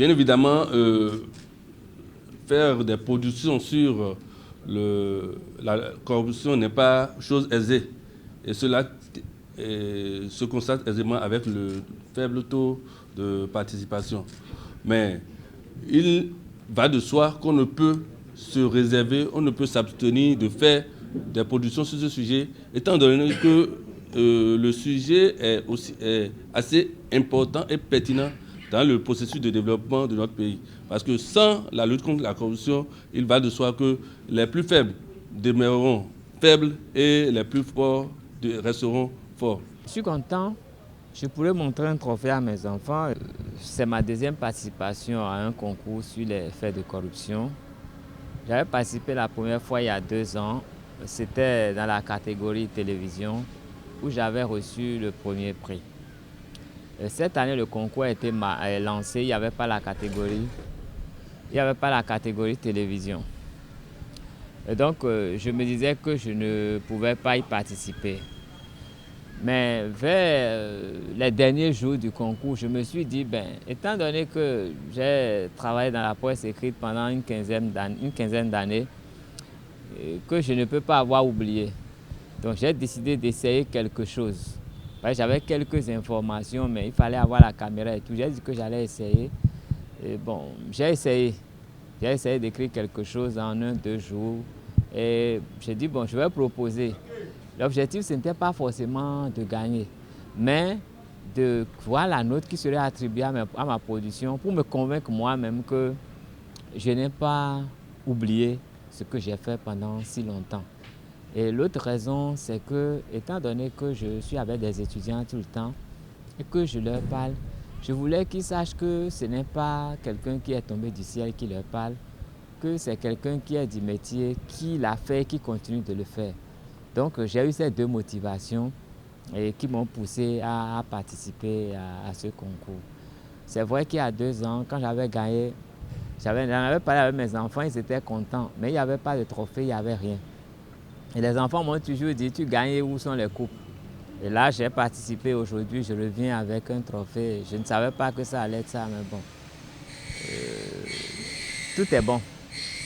Bien évidemment, faire des productions sur la corruption n'est pas chose aisée. Et cela se constate aisément avec le faible taux de participation. Mais il va de soi qu'on ne peut se réserver, on ne peut s'abstenir de faire des productions sur ce sujet, étant donné que le sujet est assez important et pertinent dans le processus de développement de notre pays. Parce que sans la lutte contre la corruption, il va de soi que les plus faibles demeureront faibles et les plus forts resteront forts. Je suis content. Je pourrais montrer un trophée à mes enfants. C'est ma deuxième participation à un concours sur les faits de corruption. J'avais participé la première fois il y a 2 ans. C'était dans la catégorie télévision où j'avais reçu le premier prix. Cette année, le concours a été lancé, il n'y avait pas la catégorie. Il n'y avait pas la catégorie télévision. Et donc, je me disais que je ne pouvais pas y participer. Mais vers les derniers jours du concours, je me suis dit, étant donné que j'ai travaillé dans la presse écrite pendant une quinzaine d'années, que je ne peux pas avoir oublié. Donc j'ai décidé d'essayer quelque chose. J'avais quelques informations, mais il fallait avoir la caméra et tout. J'ai dit que j'allais essayer. Et bon, j'ai essayé. J'ai essayé d'écrire quelque chose en 1-2 jours. Et j'ai dit, bon, je vais proposer. L'objectif, ce n'était pas forcément de gagner, mais de voir la note qui serait attribuée à ma production pour me convaincre moi-même que je n'ai pas oublié ce que j'ai fait pendant si longtemps. Et l'autre raison, c'est que, étant donné que je suis avec des étudiants tout le temps et que je leur parle, je voulais qu'ils sachent que ce n'est pas quelqu'un qui est tombé du ciel qui leur parle, que c'est quelqu'un qui est du métier, qui l'a fait et qui continue de le faire. Donc j'ai eu ces 2 motivations et qui m'ont poussé à participer à ce concours. C'est vrai qu'il y a 2 ans, quand j'avais gagné, j'en avais parlé avec mes enfants, ils étaient contents, mais il n'y avait pas de trophée, il n'y avait rien. Et les enfants m'ont toujours dit, tu gagnes, où sont les coupes? Et là, j'ai participé aujourd'hui, je reviens avec un trophée. Je ne savais pas que ça allait être ça, mais bon, tout est bon.